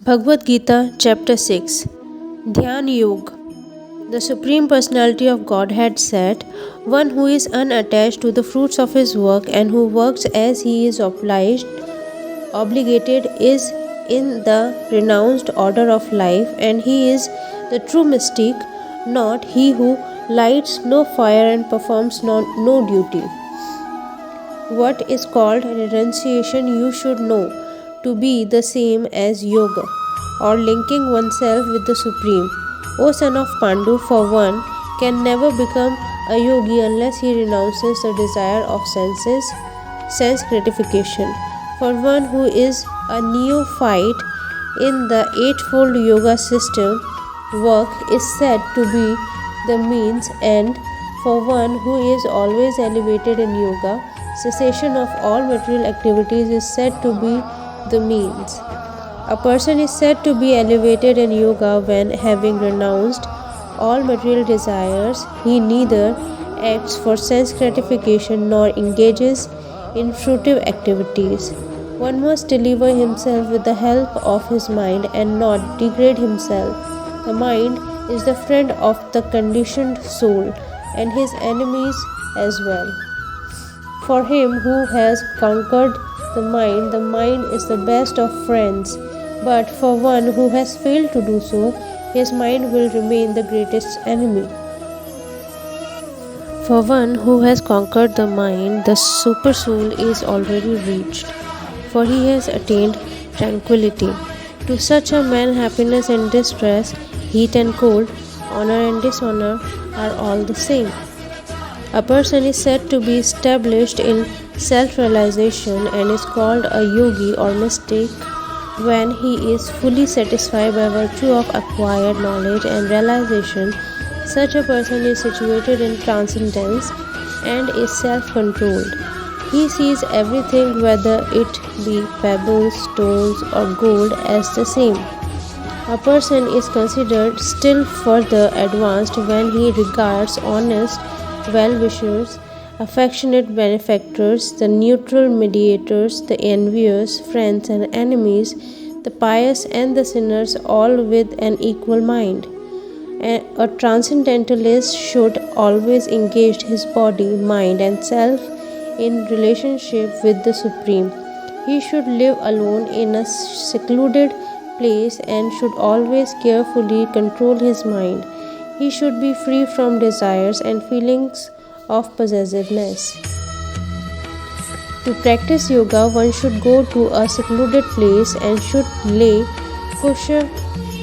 Bhagwad Gita, Chapter 6 Dhyan Yoga. The Supreme Personality of Godhead said, "One who is unattached to the fruits of his work and who works as he is obligated is in the renounced order of life, and he is the true mystic, not he who lights no fire and performs no duty." What is called renunciation you should know to be the same as yoga, or linking oneself with the Supreme. O son of Pandu, for one can never become a yogi unless he renounces the desire of sense gratification. For one who is a neophyte in the eightfold yoga system, work is said to be the means, and for one who is always elevated in yoga, cessation of all material activities is said to be the means. A person is said to be elevated in yoga when, having renounced all material desires, he neither acts for sense gratification nor engages in fruitive activities. One must deliver himself with the help of his mind and not degrade himself. The mind is the friend of the conditioned soul and his enemies as well. For him who has conquered the mind is the best of friends. But for one who has failed to do so, his mind will remain the greatest enemy. For one who has conquered the mind, the supersoul is already reached, for he has attained tranquility. To such a man, happiness and distress, heat and cold, honor and dishonor are all the same. A person is said to be established in self-realization and is called a yogi or mystic when he is fully satisfied by virtue of acquired knowledge and realization. Such a person is situated in transcendence and is self-controlled. He sees everything, whether it be pebbles, stones, or gold, as the same. A person is considered still further advanced when he regards honest well-wishers, affectionate benefactors, the neutral mediators, the envious, friends and enemies, the pious and the sinners, all with an equal mind. A transcendentalist should always engage his body, mind and self in relationship with the Supreme. He should live alone in a secluded place and should always carefully control his mind. He should be free from desires and feelings of possessiveness. To practice yoga, one should go to a secluded place and should lay kosher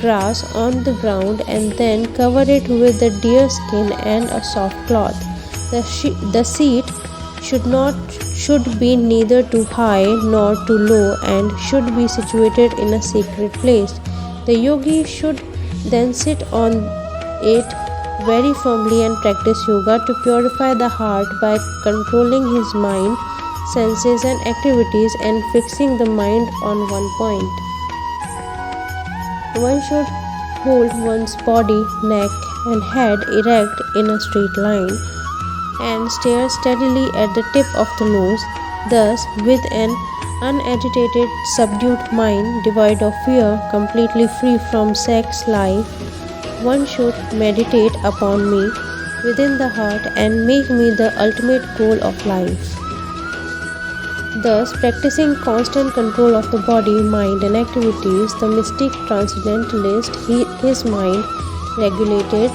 grass on the ground and then cover it with the deer skin and a soft cloth. The seat should be neither too high nor too low and should be situated in a sacred place. The yogi should then sit on it very firmly and practice yoga to purify the heart by controlling his mind, senses and activities and fixing the mind on one point. One should hold one's body, neck and head erect in a straight line and stare steadily at the tip of the nose. Thus, with an unagitated, subdued mind, devoid of fear, completely free from sex life, one should meditate upon me within the heart and make me the ultimate goal of life. Thus, practicing constant control of the body, mind and activities, the mystic transcendentalist, his mind regulated,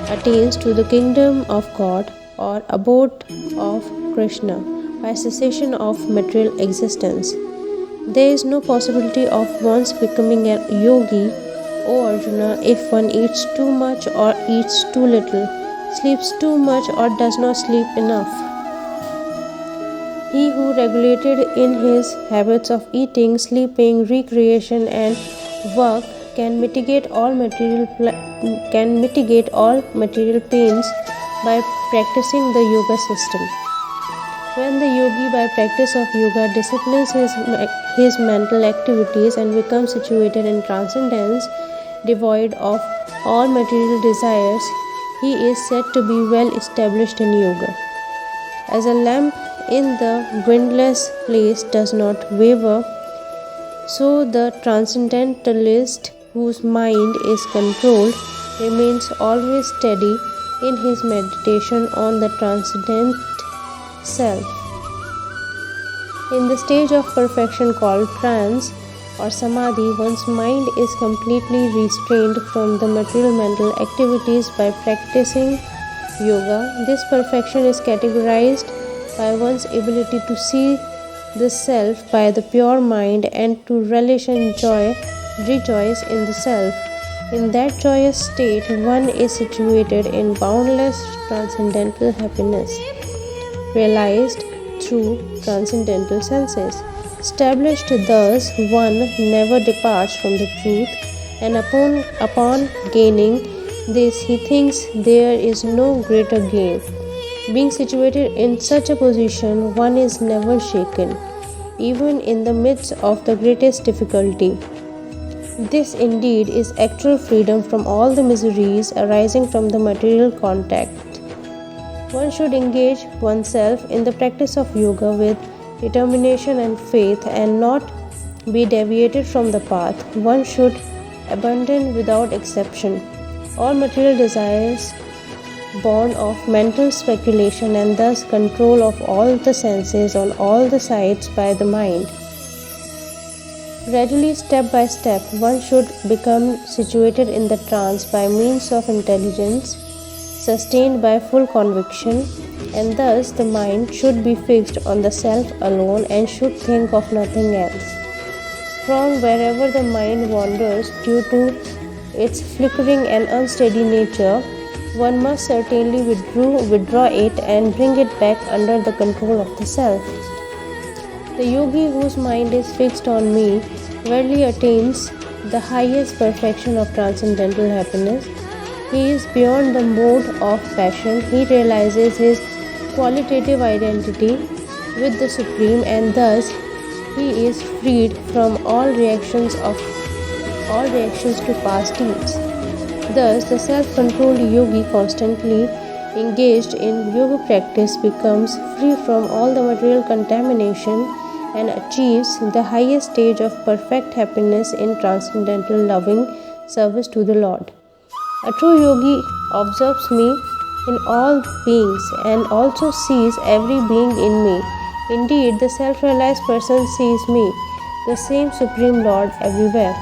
attains to the kingdom of God or abode of Krishna by cessation of material existence. There is no possibility of one's becoming a yogi, O Arjuna, if one eats too much or eats too little, sleeps too much or does not sleep enough. He who regulated in his habits of eating, sleeping, recreation and work can mitigate all material pains by practicing the yoga system. When the yogi by practice of yoga disciplines his mental activities and becomes situated in transcendence, devoid of all material desires, he is said to be well established in yoga. As a lamp in the windless place does not waver So the transcendentalist whose mind is controlled remains always steady in his meditation on the transcendent self. In the stage of perfection called trance or samadhi, one's mind is completely restrained from the material mental activities by practicing yoga. This perfection is categorized by one's ability to see the self by the pure mind and to relish and rejoice in the self. In that joyous state, one is situated in boundless transcendental happiness, realized through transcendental senses. Established thus, one never departs from the truth, and upon gaining this, he thinks there is no greater gain. Being situated in such a position, one is never shaken, even in the midst of the greatest difficulty. This indeed is actual freedom from all the miseries arising from the material contact. One should engage oneself in the practice of yoga with determination and faith and not be deviated from the path. One should abandon without exception all material desires born of mental speculation and thus control of all the senses on all the sides by the mind. Gradually, step by step, one should become situated in the trance by means of intelligence sustained by full conviction, and thus the mind should be fixed on the self alone and should think of nothing else. From wherever the mind wanders due to its flickering and unsteady nature, one must certainly withdraw it and bring it back under the control of the self. The yogi whose mind is fixed on me rarely attains the highest perfection of transcendental happiness. He is beyond the mode of passion. He realizes his qualitative identity with the Supreme, and thus he is freed from all reactions to past deeds. Thus, the self-controlled yogi constantly engaged in yoga practice becomes free from all the material contamination and achieves the highest stage of perfect happiness in transcendental loving service to the Lord. A true yogi observes me in all beings and also sees every being in me. Indeed, the self-realized person sees me, the same Supreme Lord, everywhere.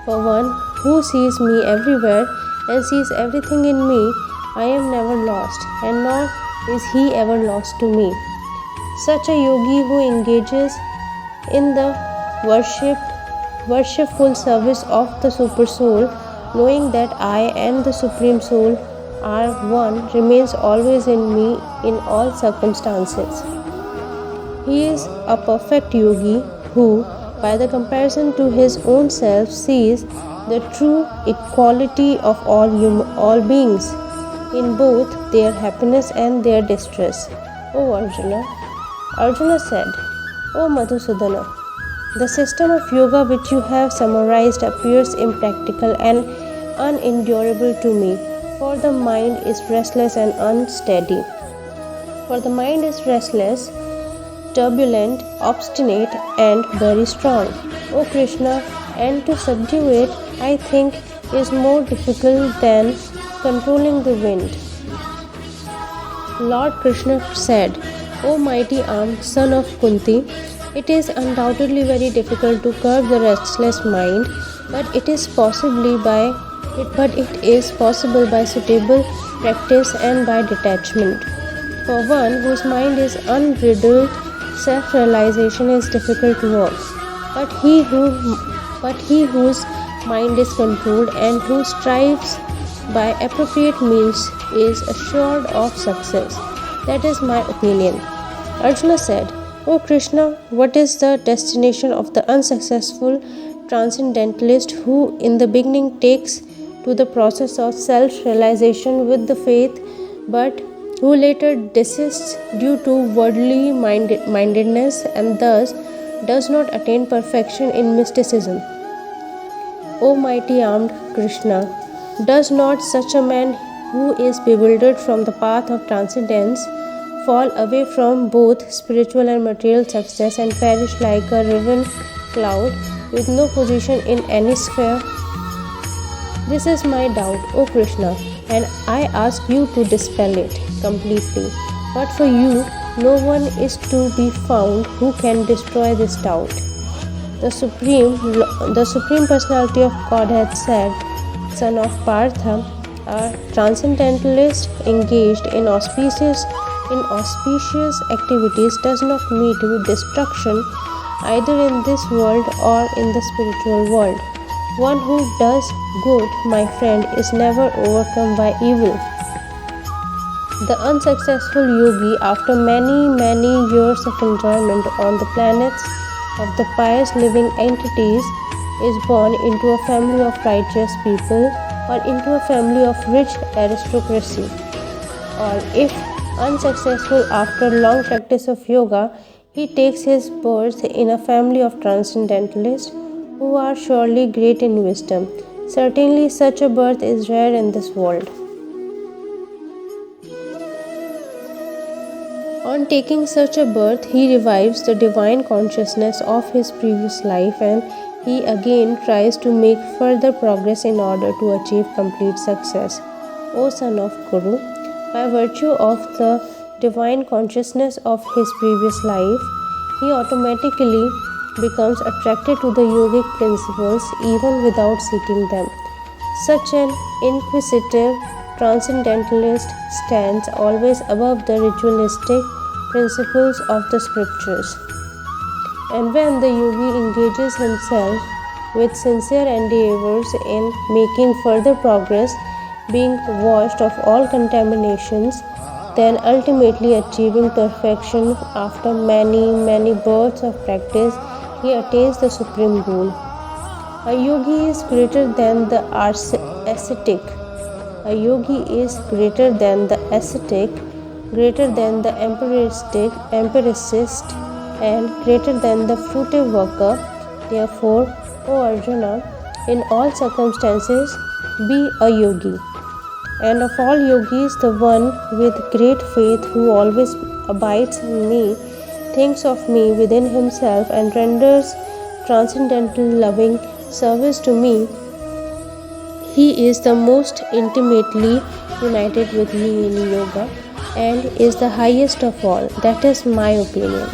For one who sees me everywhere and sees everything in me, I am never lost, and nor is he ever lost to me. Such a yogi who engages in the worshipful service of the Super Soul, knowing that I and the Supreme Soul are one, remains always in me in all circumstances. He is a perfect yogi who, by the comparison to his own self, sees the true equality of all beings in both their happiness and their distress. O Arjuna, Arjuna said, O Madhusudana, the system of yoga which you have summarized appears impractical and unendurable to me, for the mind is restless and unsteady. For the mind is restless, turbulent, obstinate, and very strong. O Krishna, and to subdue it, I think, is more difficult than controlling the wind. Lord Krishna said, O mighty armed son of Kunti, it is undoubtedly very difficult to curb the restless mind, but it is possible by suitable practice and by detachment. For one whose mind is unbridled, self-realization is difficult to work. But he whose mind is controlled and who strives by appropriate means is assured of success. That is my opinion. Arjuna said, O Krishna, what is the destination of the unsuccessful transcendentalist who in the beginning takes to the process of self-realization with the faith, but who later desists due to worldly mindedness and thus does not attain perfection in mysticism? O mighty armed Krishna, does not such a man who is bewildered from the path of transcendence fall away from both spiritual and material success and perish like a cloud with no position in any sphere? This is my doubt, O Krishna, and I ask you to dispel it completely. But for you, no one is to be found who can destroy this doubt. The Supreme Personality of Godhead said, son of Partha, a transcendentalist engaged in auspicious activities does not meet with destruction either in this world or in the spiritual world. One who does good, my friend, is never overcome by evil. The unsuccessful yogi, after many years of enjoyment on the planets of the pious living entities, is born into a family of righteous people or into a family of rich aristocracy. Or if unsuccessful after long practice of yoga, he takes his birth in a family of transcendentalists who are surely great in wisdom. Certainly such a birth is rare in this world. On taking such a birth, he revives the divine consciousness of his previous life and he again tries to make further progress in order to achieve complete success. O son of Kuru, by virtue of the divine consciousness of his previous life, he automatically becomes attracted to the yogic principles even without seeking them. Such an inquisitive transcendentalist stands always above the ritualistic principles of the scriptures. And when the yogi engages himself with sincere endeavors in making further progress, being washed of all contaminations, then ultimately achieving perfection after many births of practice, he attains the supreme goal. A yogi is greater than the ascetic. A yogi is greater than the ascetic, greater than the empiricist, and greater than the fruitive worker. Therefore, O Arjuna, in all circumstances, be a yogi. And of all yogis, the one with great faith who always abides in me, thinks of me within himself and renders transcendental loving service to me, he is the most intimately united with me in yoga and is the highest of all. That is my opinion.